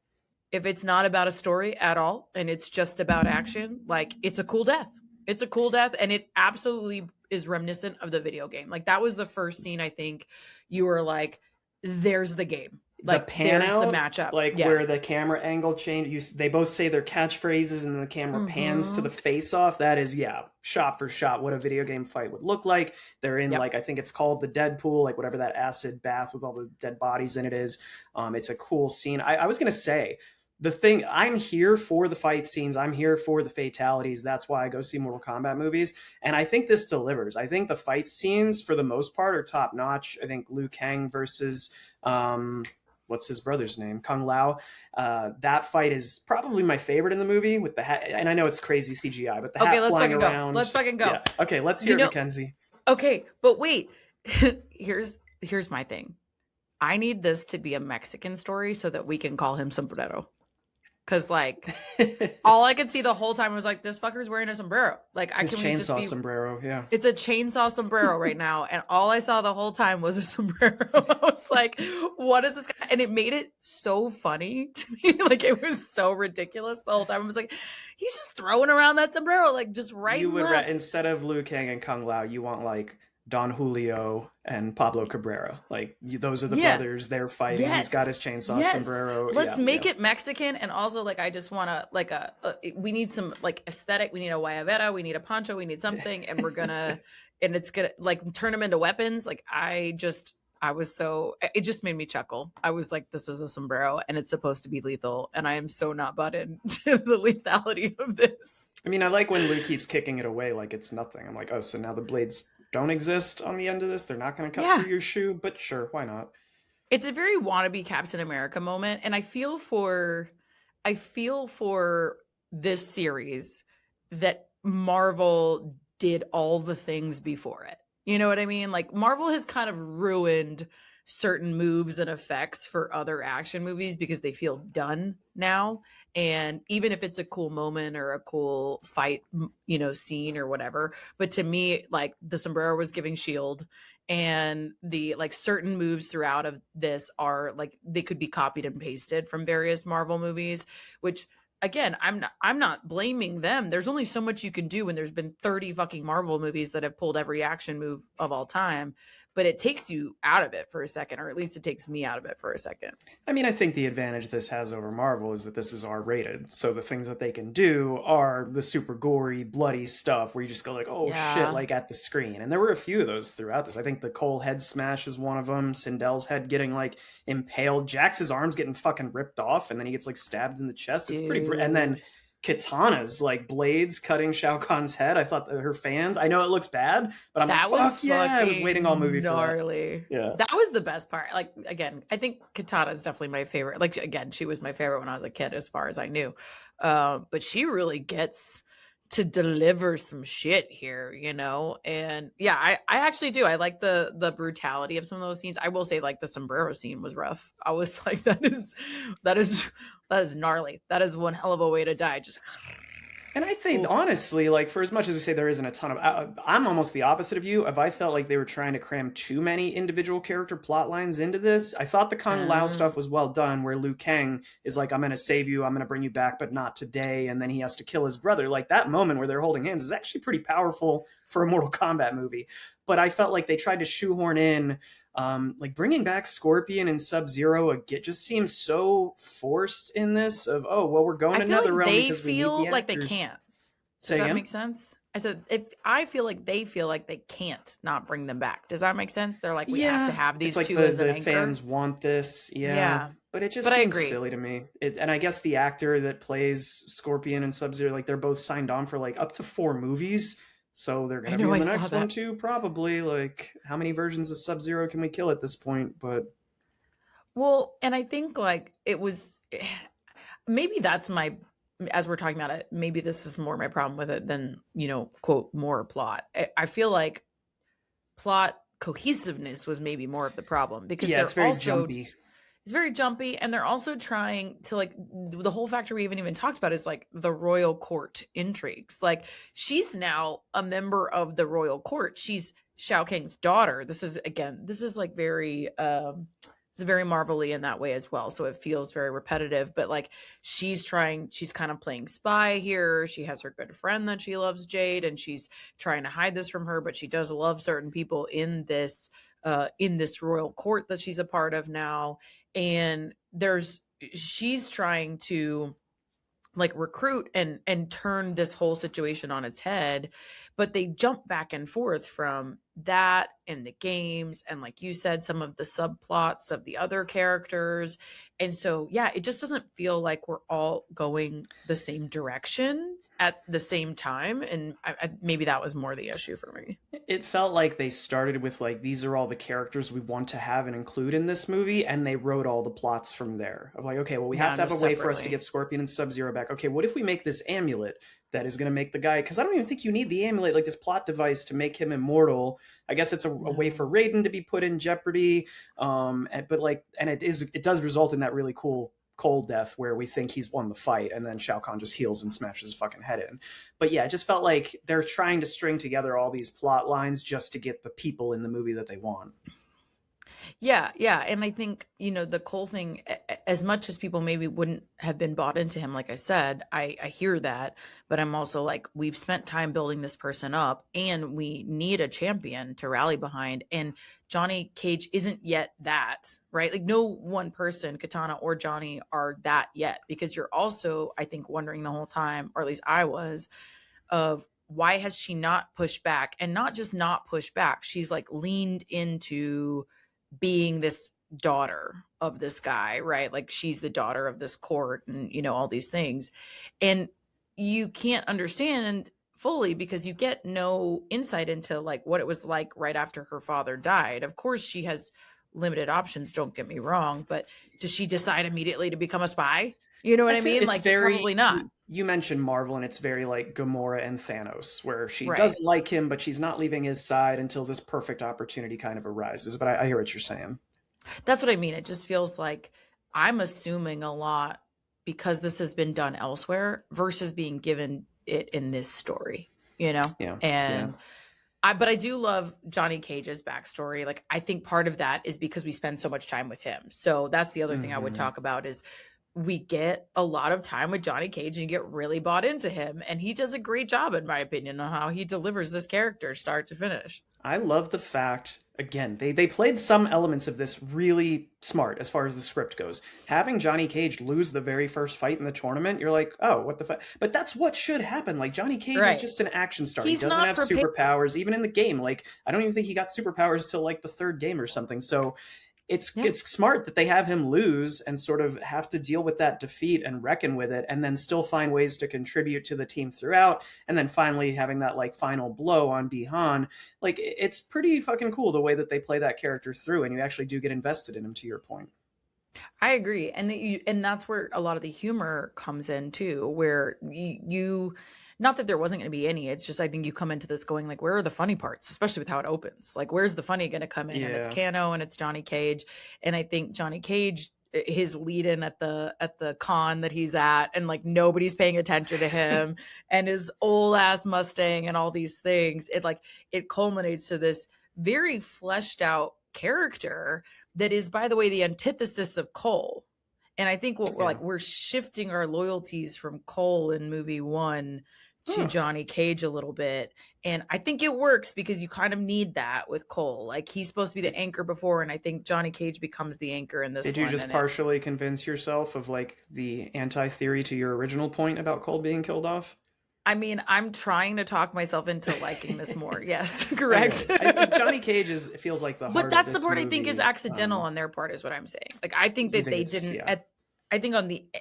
if it's not about a story at all and it's just about action, like it's a cool death. It's a cool death, and it absolutely is reminiscent of the video game. Like that was the first scene I think you were like, there's the game. The Like pan there's the out, matchup. like where the Yes. camera angle change, they both say their catchphrases and the camera pans to Mm-hmm. the face off. That is, yeah, shot for shot what a video game fight would look like. They're in Yep. like, I think it's called the Deadpool, like whatever that acid bath with all the dead bodies in it is. It's a cool scene. I was gonna say, the thing, I'm here for the fight scenes, I'm here for the fatalities. That's why I go see Mortal Kombat movies, and I think this delivers. I think the fight scenes for the most part are top notch. I think Liu Kang versus what's his brother's name, Kung Lao, that fight is probably my favorite in the movie with the hat. And I know it's crazy CGI, but the Okay, hat let's flying fucking go. around, Let's fucking go. yeah. Okay, let's You hear it, know, Mackenzie. okay, but wait. here's my thing. I need this to be a Mexican story so that we can call him sombrero. Cause like all I could see the whole time was like, this fucker's wearing a sombrero. Like I His can we just chainsaw be sombrero, yeah. it's a chainsaw sombrero right now. And all I saw the whole time was a sombrero. I was like, what is this guy? And it made it so funny to me. Like it was so ridiculous the whole time. I was like, he's just throwing around that sombrero, like just right You and would left. instead of Liu Kang and Kung Lao, you want like Don Julio and Pablo Cabrera. Like those are the Yeah. brothers. They're fighting. He's got Yes. his chainsaw Yes. sombrero. Let's Yeah, make yeah. it Mexican. And also like, I just want to like we need some like aesthetic. We need a guayabera. We need a poncho. We need something. And we're gonna, and it's gonna like turn them into weapons. Like I was so, it just made me chuckle. I was like, this is a sombrero and it's supposed to be lethal. And I am so not bought into the lethality of this. I mean, I like when Liu keeps kicking it away like it's nothing. I'm like, oh, so now the blades don't exist on the end of this. They're not going to cut Yeah. through your shoe, but sure, why not? It's a very wannabe Captain America moment, and I feel for this series that Marvel did all the things before it. You know what I mean? Like Marvel has kind of ruined certain moves and effects for other action movies because they feel done now. And even if it's a cool moment or a cool fight, scene or whatever, but to me, like the sombrero was giving shield, and the like certain moves throughout of this are like they could be copied and pasted from various Marvel movies, which again, I'm not blaming them. There's only so much you can do when there's been 30 fucking Marvel movies that have pulled every action move of all time, but it takes you out of it for a second, or at least it takes me out of it for a second. I mean, I think the advantage this has over Marvel is that this is R rated. So the things that they can do are the super gory, bloody stuff where you just go like, oh shit, Yeah. like at the screen. And there were a few of those throughout this. I think the Cole head smash is one of them. Sindel's head getting like impaled. Jax's arms getting fucking ripped off and then he gets like stabbed in the chest. It's pretty. And then Dude. Kitana's like blades cutting Shao Kahn's head. I thought that her fans, I know it looks bad, but I'm like, That was fuck yeah, I was waiting all movie fucking for that. gnarly. Yeah. That was the best part. Like again, I think Katana is definitely my favorite. Like again, she was my favorite when I was a kid, as far as I knew. But she really gets to deliver some shit here, And yeah, I actually do. I like the brutality of some of those scenes. I will say, like the sombrero scene was rough. I was like, that is gnarly. That is one hell of a way to die. Just And I think, oof. honestly, like, for as much as we say there isn't a ton of. I'm almost the opposite of you. If I felt like they were trying to cram too many individual character plot lines into this, I thought the Kung Lao Uh, stuff was well done, where Liu Kang is like, I'm going to save you, I'm going to bring you back, but not today. And then he has to kill his brother. Like, that moment where they're holding hands is actually pretty powerful for a Mortal Kombat movie. But I felt like they tried to shoehorn in like bringing back Scorpion and Sub-Zero again just seems so forced in this of, oh, well, we're going I feel another like realm they because we need feel the like they actors. can't. Does Say that again? make sense? I said, if I feel like they feel like they can't not bring them back. Does that make sense? They're like, we have to Yeah, have it's these like two as an the anchor. fans want this, yeah, Yeah, but it just but I seems agree. silly to me. And I guess the actor that plays Scorpion and Sub-Zero, like they're both signed on for like up to 4 movies, so they're I gonna be know in I the saw next one that. too, probably. Like, how many versions of Sub-Zero can we kill at this point? But Well, and I think like it was maybe that's my as we're talking about it, maybe this is more my problem with it than, quote, more plot. I feel like plot cohesiveness was maybe more of the problem because yeah, it's they're very also jumpy. it's very jumpy, and they're also trying to like the whole factor we haven't even talked about is like the royal court intrigues. Like she's now a member of the royal court. She's Shao Kahn's daughter. This is like very it's very marvelly in that way as well. So it feels very repetitive, but like she's kind of playing spy here. She has her good friend that she loves, Jade, and she's trying to hide this from her, but she does love certain people in this royal court that she's a part of now. And she's trying to like recruit and turn this whole situation on its head, but they jump back and forth from that and the games and, like you said, some of the subplots of the other characters. And so yeah, it just doesn't feel like we're all going the same direction at the same time, and maybe that was more the issue for me. It felt like they started with like these are all the characters we want to have and include in this movie, and they wrote all the plots from there. Of like, okay, well, we have Yeah, to have no, a way for us to separately. get Scorpion and Sub-Zero back. Okay, what if we make this amulet that is going to make the guy? Because I don't even think you need the amulet, like this plot device, to make him immortal. I guess it's a way for No. Raiden to be put in jeopardy. But like, and it does result in that really cool Cole death where we think he's won the fight, and then Shao Kahn just heals and smashes his fucking head in. But yeah, it just felt like they're trying to string together all these plot lines just to get the people in the movie that they want. Yeah, yeah, and I think, the Cole thing, as much as people maybe wouldn't have been bought into him, like I said, I hear that, but I'm also like, we've spent time building this person up, and we need a champion to rally behind, and Johnny Cage isn't yet that, right? Like, no one person, Katana or Johnny, are that yet, because you're also, I think, wondering the whole time, or at least I was, of why has she not pushed back, and not just not pushed back, she's like leaned into being this daughter of this guy, right? Like she's the daughter of this court and, all these things. And you can't understand fully because you get no insight into like what it was like right after her father died. Of course, she has limited options, don't get me wrong, but does she decide immediately to become a spy? You know what I I feel mean? it's Like, very, probably not. you mentioned Marvel, and it's very like Gamora and Thanos, where she Right. doesn't like him, but she's not leaving his side until this perfect opportunity kind of arises. But I hear what you're saying. That's what I mean. It just feels like I'm assuming a lot because this has been done elsewhere versus being given it in this story, you know? Yeah, yeah. And but I do love Johnny Cage's backstory. Like, I think part of that is because we spend so much time with him. So that's the other thing I would Hmm. talk about is we get a lot of time with Johnny Cage and you get really bought into him. And he does a great job, in my opinion, on how he delivers this character start to finish. I love the fact, again, they played some elements of this really smart as far as the script goes. Having Johnny Cage lose the very first fight in the tournament, you're like, oh, what the fuck? But that's what should happen. Like, Johnny Cage is Right. just an action star. He He's doesn't not have prepared. superpowers, even in the game. Like, I don't even think he got superpowers till like the third game or something. So Yeah. it's smart that they have him lose and sort of have to deal with that defeat and reckon with it, and then still find ways to contribute to the team throughout, and then finally having that like final blow on Bihan. Like, it's pretty fucking cool the way that they play that character through, and you actually do get invested in him, to your point. I agree, and that's where a lot of the humor comes in too, where you not that there wasn't going to be any. It's just I think you come into this going like, where are the funny parts, especially with how it opens. Like, where's the funny going to come in? And it's Yeah. Kano and it's Johnny Cage, and I think Johnny Cage his lead in at the con that he's at, and like nobody's paying attention to him, and his old ass Mustang and all these things. It culminates to this very fleshed out character that is, by the way, the antithesis of Cole. And I think what we're Yeah. like, we're shifting our loyalties from Cole in movie one to Huh. Johnny Cage a little bit. And I think it works because you kind of need that with Cole. Like, he's supposed to be the anchor before, and I think Johnny Cage becomes the anchor in this Did one. you just partially convince yourself of like the anti-theory to your original point about Cole being killed off? I mean, I'm trying to talk myself into liking this more. Yes, correct. Okay. Johnny Cage feels like the heart But of that's the this part I think is movie. accidental on their part, is what I'm saying. Like, I think You that think they it's, didn't yeah. I think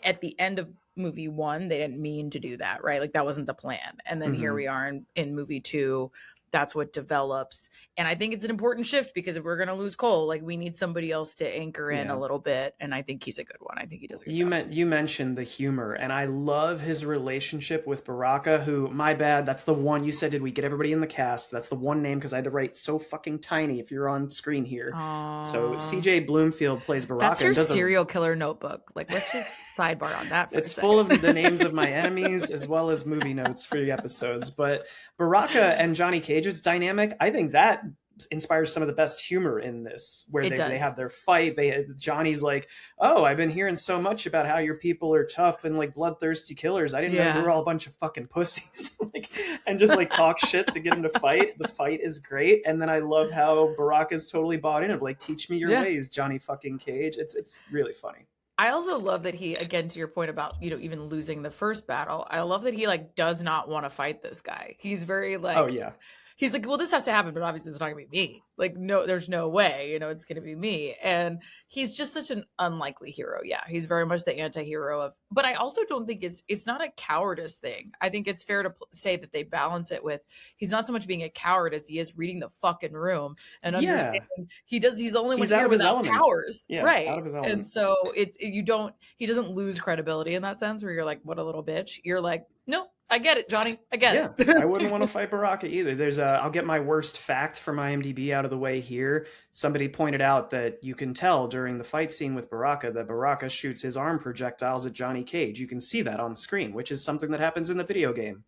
at the end of movie one, they didn't mean to do that, right? Like, that wasn't the plan. And then here Mhm. we are in movie two. That's what develops. And I think it's an important shift because if we're going to lose Cole, like, we need somebody else to anchor in Yeah. a little bit. And I think he's a good one. I think he does a good You job. you mentioned the humor, and I love his relationship with Baraka, who, my bad, that's the one you said, did we get everybody in the cast? That's the one name because I had to write so fucking tiny if you're on screen here. So Aww. CJ Bloomfield plays Baraka. That's your and does serial killer notebook. Like, let's just sidebar on that for it's a second. full of the names of my enemies as well as movie notes for the episodes. But Baraka and Johnny Cage's dynamic, I think that inspires some of the best humor in this, where It they does. have their fight. Johnny's like, oh, I've been hearing so much about how your people are tough and like bloodthirsty killers. I didn't know you were all a bunch of fucking pussies. Like, and just like talk shit to get him to fight. The fight is great. And then I love how Baraka's totally bought in of like, teach me your ways, Johnny fucking Cage. It's really funny. I also love that he, again, to your point about, even losing the first battle, I love that he like does not want to fight this guy. He's very like, oh yeah, he's like, well, this has to happen, but obviously it's not gonna be me. Like, no, there's no way, it's gonna be me. And he's just such an unlikely hero. Yeah, he's very much the anti-hero of, but I also don't think it's not a cowardice thing. I think it's fair to say that they balance it with, he's not so much being a coward as he is reading the fucking room and understanding he's the only one here without powers. Yeah, right. out of his element. And so he doesn't lose credibility in that sense where you're like, what a little bitch. You're like, no, I get it, Johnny. I get it. I wouldn't want to fight Baraka either. I'll get my worst fact from IMDb out of the way here. Somebody pointed out that you can tell during the fight scene with Baraka that Baraka shoots his arm projectiles at Johnny Cage. You can see that on screen, which is something that happens in the video game.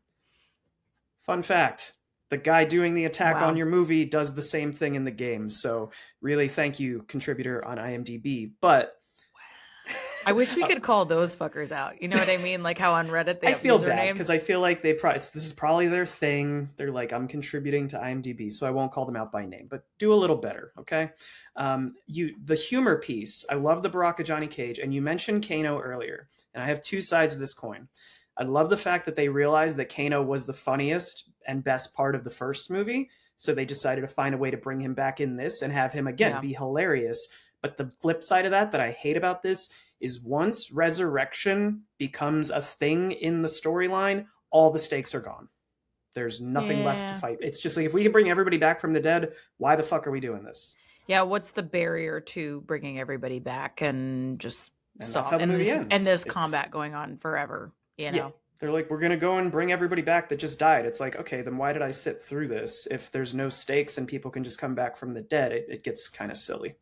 Fun fact. The guy doing the attack on your movie does the same thing in the game. So really, thank you, contributor on IMDb. But I wish we could call those fuckers out. You know what I mean? Like how on Reddit they have I feel bad usernames. because I feel like this is probably their thing. They're like, I'm contributing to IMDb, so I won't call them out by name, but do a little better, okay? The humor piece. I love the Baraka Johnny Cage, and you mentioned Kano earlier, and I have two sides of this coin. I love the fact that they realized that Kano was the funniest and best part of the first movie, so they decided to find a way to bring him back in this and have him again be hilarious. But the flip side of that I hate about this is once resurrection becomes a thing in the storyline, all the stakes are gone. There's nothing left to fight. It's just like, if we can bring everybody back from the dead, why the fuck are we doing this? Yeah, what's the barrier to bringing everybody back and just And that's how the movie and ends. this It's combat going on forever, you Yeah. know? They're like, we're gonna go and bring everybody back that just died. It's like, okay, then why did I sit through this? If there's no stakes and people can just come back from the dead, it gets kind of silly.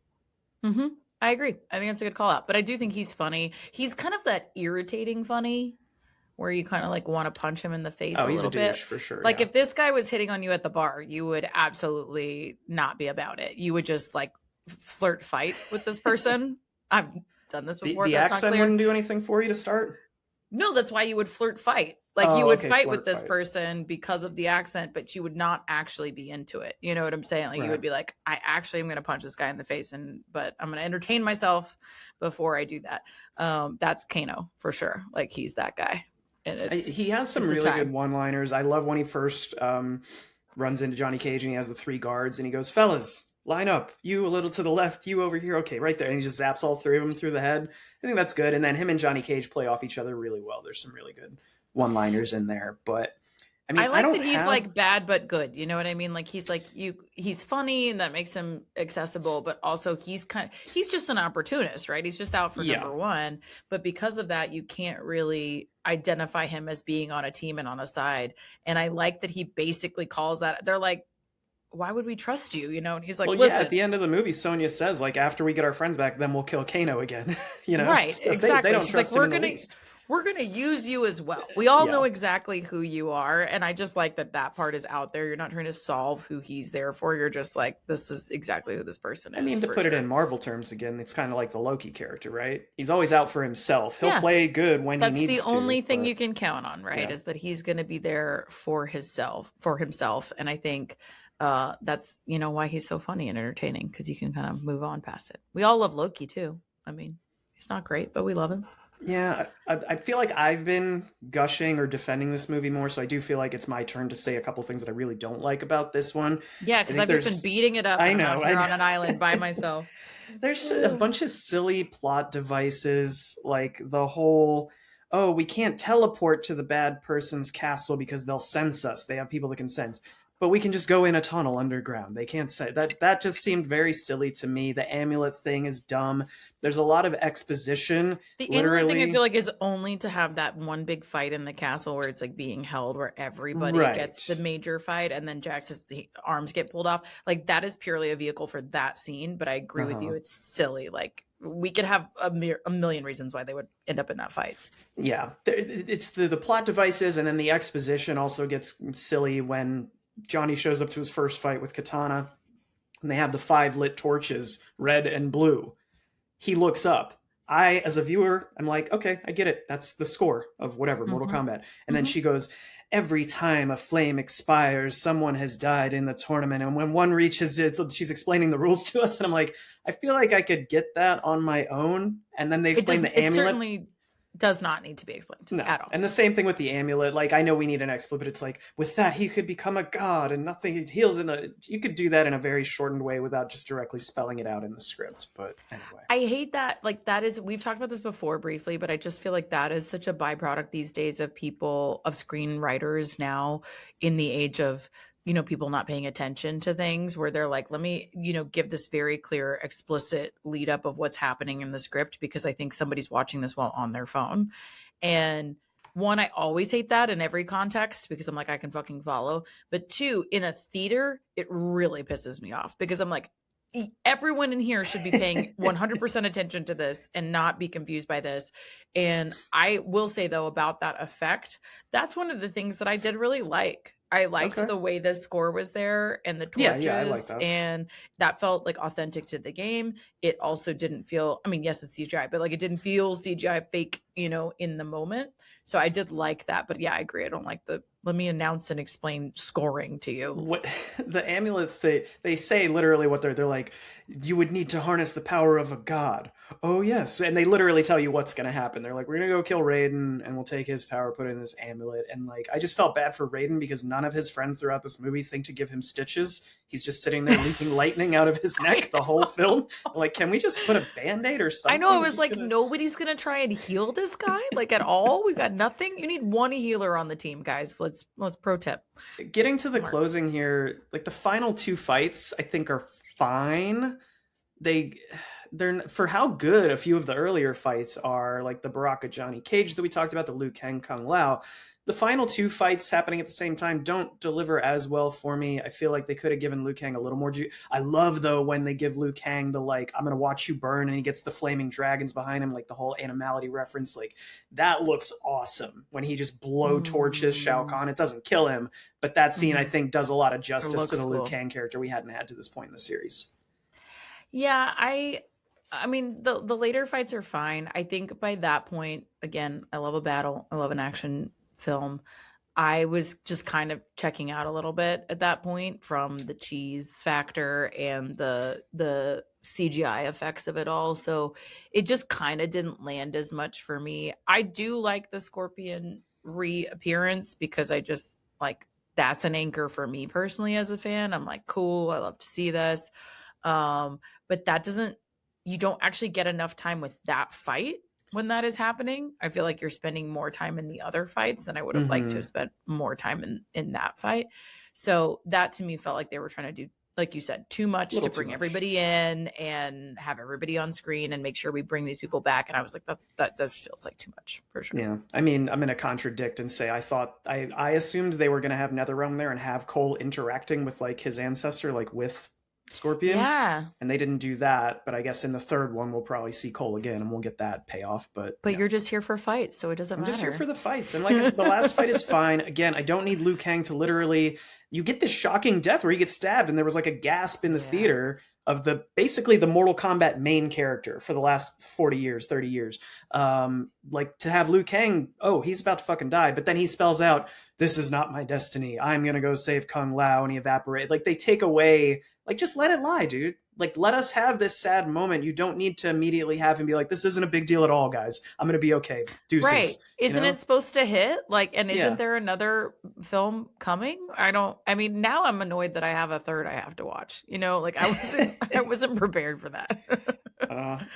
Hmm. I agree. I think that's a good call out. But I do think he's funny. He's kind of that irritating funny where you kind of like want to punch him in the face Oh, a he's a little bit. douche for sure. Like Yeah. if this guy was hitting on you at the bar, you would absolutely not be about it. You would just like flirt fight with this person. I've done this The before. the That's not accent clear. wouldn't do anything for you to start. No, that's why you would flirt fight. Like you Oh, would okay, fight with flirt this fight. person because of the accent, but you would not actually be into it. You know what I'm saying? Like you Right. would be like, I actually am going to punch this guy in the face, but I'm going to entertain myself before I do that. That's Kano for sure. Like he's that guy, and He has some it's a really good time. one-liners. I love when he first runs into Johnny Cage and he has the three guards and he goes, "Fellas, line up. You a little to the left. You over here. Okay, right there." And he just zaps all three of them through the head. I think that's good. And then him and Johnny Cage play off each other really well. There's some really good one-liners in there. But I mean, I I like don't that he's have. like bad but good. You know what I mean? Like he's funny and that makes him accessible, but also he's just an opportunist, right? He's just out for Yeah. number one. But because of that, you can't really identify him as being on a team and on a side. And I like that he basically calls that they're like, why would we trust you? You know, and he's like, Well, yeah. At listen, the end of the movie, Sonya says, like, after we get our friends back, then we'll kill Kano again. You know, right, so they exactly. don't She's like, trust him in the least. we're gonna use you as well. We all know Yeah. exactly who you are, and I just like that part is out there. You're not trying to solve who he's there for. You're just like, this is exactly who this person is. I mean, to for put it sure. in Marvel terms again, it's kind of like the Loki character, right? He's always out for himself. He'll Yeah. play good when That's he needs the to. only thing But you can count on, right? yeah. Is that he's going to be there for himself, and I think that's why he's so funny and entertaining because you can kind of move on past it. We all love Loki too. I mean, he's not great, but we love him. Yeah, I feel like I've been gushing or defending this movie more, so I do feel like it's my turn to say a couple things that I really don't like about this one. Yeah, I because think I've just been there's, beating it up I and I'm know, out here on an island by myself. there's a bunch of silly plot devices, like the whole, oh, we can't teleport to the bad person's castle because they'll sense us. They have people that can sense. But we can just go in a tunnel underground. They can't say that. That just seemed very silly to me. The amulet thing is dumb. There's a lot of exposition. The amulet thing I Literally, feel like is only to have that one big fight in the castle where it's like being held where everybody gets the right. major fight and then Jax's arms get pulled off. Like that is purely a vehicle for that scene, but I agree with you. Uh-huh. It's silly. Like we could have a million reasons why they would end up in that fight. Yeah, it's the plot devices, and then the exposition also gets silly when Johnny shows up to his first fight with Kitana, and they have the five lit torches, red and blue. He looks up. I, as a viewer, I'm like, okay, I get it. That's the score of whatever, Mortal Mm-hmm. Kombat. And then Mm-hmm. she goes, every time a flame expires, someone has died in the tournament. And when one reaches it, so she's explaining the rules to us. And I'm like, I feel like I could get that on my own. And then they explain the It amulet. certainly does not need to be explained No. at all. And the same thing with the amulet. Like, I know we need an explanation, but it's like, with that, he could become a god and nothing heals in a. You could do that in a very shortened way without just directly spelling it out in the script. But anyway. I hate that. Like that is, we've talked about this before briefly, but I just feel like that is such a byproduct these days of screenwriters now in the age of, people not paying attention to things where they're like, let me, give this very clear, explicit lead up of what's happening in the script because I think somebody's watching this while on their phone. And one, I always hate that in every context because I'm like, I can fucking follow. But two, in a theater, it really pisses me off because I'm like, everyone in here should be paying 100% attention to this and not be confused by this. And I will say though about that effect, that's one of the things that I did really like. I liked Okay. the way the score was there and the Yeah, torches, I like that. and that felt like authentic to the game. It also didn't feel, I mean, yes, it's CGI, but like it didn't feel CGI fake, in the moment. So I did like that. But yeah, I agree. I don't like let me announce and explain scoring to you. What the amulet they say literally what they're like, you would need to harness the power of a god. Oh yes, and they literally tell you what's gonna happen. They're like, we're gonna go kill Raiden and we'll take his power, put it in this amulet. And like, I just felt bad for Raiden because none of his friends throughout this movie think to give him stitches. He's just sitting there leaking lightning out of his neck the whole film. I'm like, can we just put a band-aid or something? I know, I We're was just like, gonna- nobody's gonna try and heal this guy, like at all. We've got nothing. You need one healer on the team, guys. Let's pro tip. Getting to the Mark. closing here, like the final two fights, I think are fine. they're for how good a few of the earlier fights are, like the Baraka Johnny Cage that we talked about, the Liu Kang Kung Lao. The final two fights happening at the same time don't deliver as well for me. I feel like they could have given Liu Kang a little more I love though when they give Liu Kang the like I'm gonna watch you burn, and he gets the flaming dragons behind him, like the whole animality reference. Like that looks awesome when he just blow torches Shao Kahn. It doesn't kill him, but that scene I think does a lot of justice to the Liu Kang character we hadn't had to this point in the series. Yeah, I mean the later fights are fine. I think by that point, again, I love a battle. I love an action film. I was just kind of checking out a little bit at that point from the cheese factor and the CGI effects of it all. So it just kind of didn't land as much for me. I do like the Scorpion reappearance because I just like that's an anchor for me personally as a fan. I'm like, cool, I love to see this. But that doesn't you don't actually get enough time with that fight when that is happening. I feel like you're spending more time in the other fights, and I would have liked to have spent more time in that fight. So that to me felt like they were trying to do, like you said, too much to bring everybody in and have everybody on screen and make sure we bring these people back. And I was like, that feels like too much for sure. Yeah. I mean, I'm going to contradict and say I assumed they were going to have NetherRealm there and have Cole interacting with like his ancestor, like with Scorpion. Yeah. And they didn't do that, but I guess in the third one we'll probably see Cole again and we'll get that payoff. But yeah. You're just here for fights, so it doesn't matter. I'm just here for the fights. And like I said, the last fight is fine. Again, I don't need Liu Kang to literally you get this shocking death where he gets stabbed and there was like a gasp in the theater of basically the Mortal Kombat main character for the last 40 years, 30 years. Like to have Liu Kang, oh, he's about to fucking die, but then he spells out, "This is not my destiny. I'm going to go save Kung Lao," and he evaporates. Like they take away, like just let it lie, dude. Like let us have this sad moment. You don't need to immediately have him be like, "This isn't a big deal at all, guys. I'm going to be okay." Deuces. Right. Isn't it supposed to hit? Like, and isn't there another film coming? I mean, now I'm annoyed that I have a third I have to watch, you know, like I wasn't prepared for that.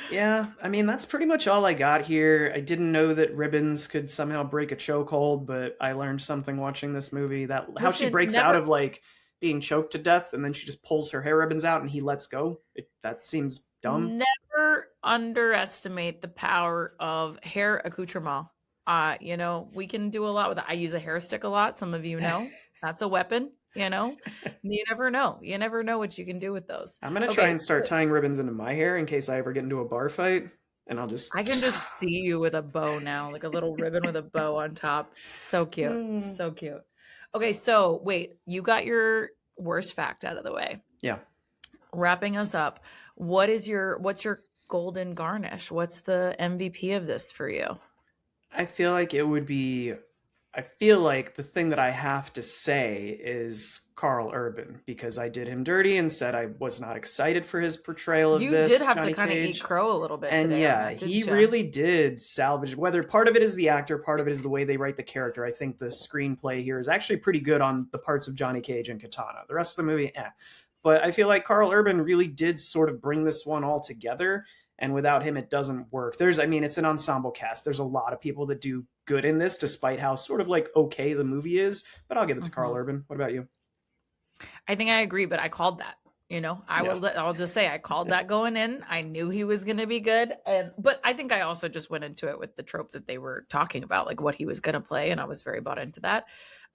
Yeah. I mean, that's pretty much all I got here. I didn't know that ribbons could somehow break a chokehold, but I learned something watching this movie how she breaks out of like being choked to death and then she just pulls her hair ribbons out and he lets go. That seems dumb. Never underestimate the power of hair accoutrement. You know, we can do a lot with it. I use a hair stick a lot. Some of you know that's a weapon, you know, you never know. You never know what you can do with those. I'm going to try and start tying ribbons into my hair in case I ever get into a bar fight. And I can just see you with a bow now, like a little ribbon with a bow on top. So cute. So cute. Okay, so wait, you got your worst fact out of the way. Yeah. Wrapping us up, what's your golden garnish? What's the MVP of this for you? I feel like the thing that I have to say is Karl Urban, because I did him dirty and said I was not excited for his portrayal of this. You did have Johnny to kind of eat crow a little bit. And he really did salvage, whether part of it is the actor, part of it is the way they write the character. I think the screenplay here is actually pretty good on the parts of Johnny Cage and Kitana. The rest of the movie, But I feel like Karl Urban really did sort of bring this one all together. And without him, it doesn't work. It's an ensemble cast. There's a lot of people that do good in this, despite how sort of like okay the movie is. But I'll give it to Karl Urban. What about you? I think I agree, but I called that. You know, I'll just say I called that going in. I knew he was going to be good. But I think I also just went into it with the trope that they were talking about, like what he was going to play. And I was very bought into that.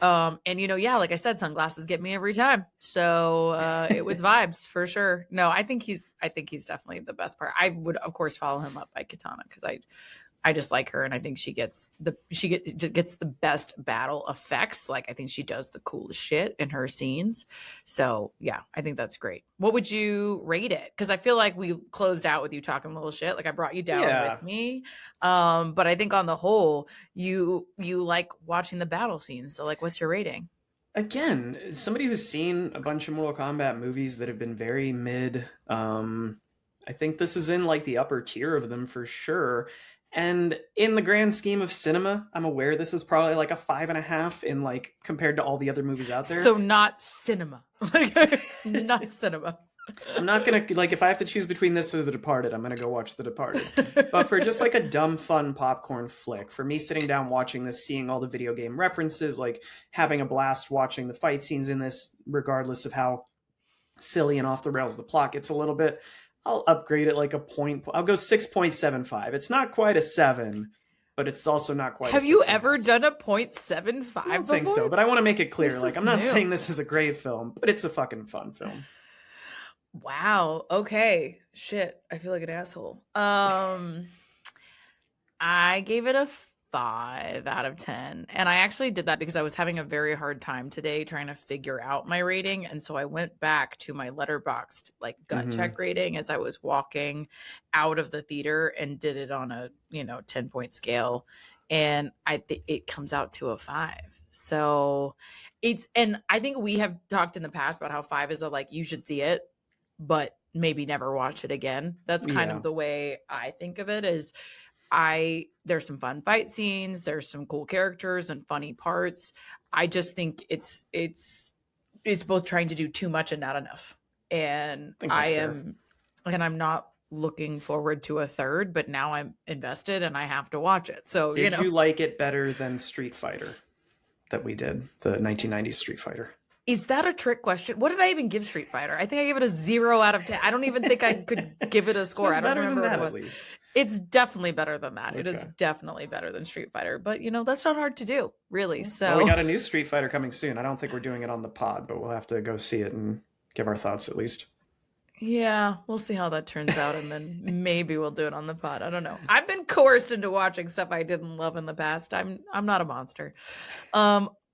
And you know, like I said, sunglasses get me every time. So it was vibes for sure. No, I think he's definitely the best part. I would of course follow him up by Kitana because I just like her, and I think she gets the best battle effects. Like I think she does the coolest shit in her scenes. So yeah, I think that's great. What would you rate it? Because I feel like we closed out with you talking a little shit. Like I brought you down with me. But I think on the whole, you like watching the battle scenes. So like, what's your rating? Again, somebody who's seen a bunch of Mortal Kombat movies that have been very mid. I think this is in like the upper tier of them for sure. And in the grand scheme of cinema, I'm aware this is probably like a 5.5 in like compared to all the other movies out there. So not cinema. Like it's not cinema. I'm not gonna like if I have to choose between this or The Departed, I'm gonna go watch The Departed. But for just like a dumb, fun popcorn flick, for me sitting down watching this, seeing all the video game references, like having a blast watching the fight scenes in this, regardless of how silly and off the rails the plot gets a little bit. I'll upgrade it like a point. I'll go 6.75. It's not quite a 7, but it's also not quite Have a you 6 and a ever half. done a I 0.75 don't before? think so, but I want to make it clear. This Like, is I'm not new. saying this is a great film, but it's a fucking fun film. Wow. Okay. Shit. I feel like an asshole. I gave it a 5 out of 10. And I actually did that because I was having a very hard time today trying to figure out my rating. And so I went back to my letterboxed like gut Mhm. check rating as I was walking out of the theater and did it on a, 10-point scale. And I think it comes out to a 5. So and I think we have talked in the past about how 5 is a like, you should see it, but maybe never watch it again. That's kind Yeah. of the way I think of it is there's some fun fight scenes, there's some cool characters and funny parts. I just think it's both trying to do too much and not enough. And I think that's fair. I'm not looking forward to a third, but now I'm invested and I have to watch it. So, Did you like it better than Street Fighter that we did, the 1990s Street Fighter? Is that a trick question? What did I even give Street Fighter? I think I gave it a 0 out of 10. I don't even think I could give it a score. I don't remember what it was. At least. It's definitely better than that. Okay. It is definitely better than Street Fighter. But, that's not hard to do, really. So Well, we got a new Street Fighter coming soon. I don't think we're doing it on the pod, but we'll have to go see it and give our thoughts at least. Yeah, we'll see how that turns out, and then maybe we'll do it on the pod. I don't know. I've been coerced into watching stuff I didn't love in the past. I'm not a monster.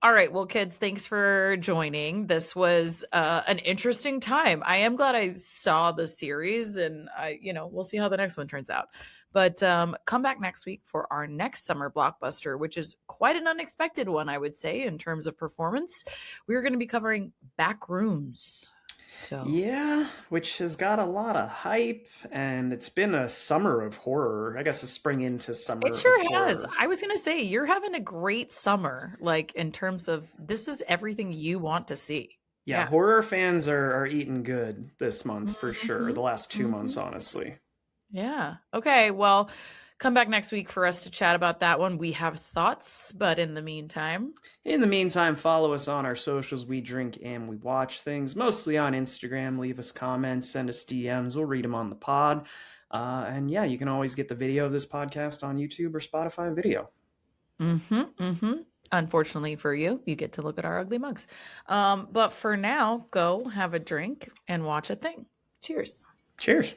All right, well, kids, thanks for joining. This was an interesting time. I am glad I saw the series, and we'll see how the next one turns out. But come back next week for our next summer blockbuster, which is quite an unexpected one, I would say, in terms of performance. We're going to be covering Backrooms. So yeah, which has got a lot of hype, and it's been a summer of horror. I guess a spring into summer. It sure of has. horror. I was going to say, you're having a great summer, like in terms of this is everything you want to see. Yeah, horror fans are eating good this month for sure. The last 2 months, honestly. Yeah. Okay. Well, come back next week for us to chat about that one. We have thoughts, but in the meantime, follow us on our socials. We drink and we watch things, mostly on Instagram. Leave us comments, send us DMs. We'll read them on the pod. And yeah, you can always get the video of this podcast on YouTube or Spotify video. Unfortunately for you, you get to look at our ugly mugs. But for now, go have a drink and watch a thing. Cheers. Cheers.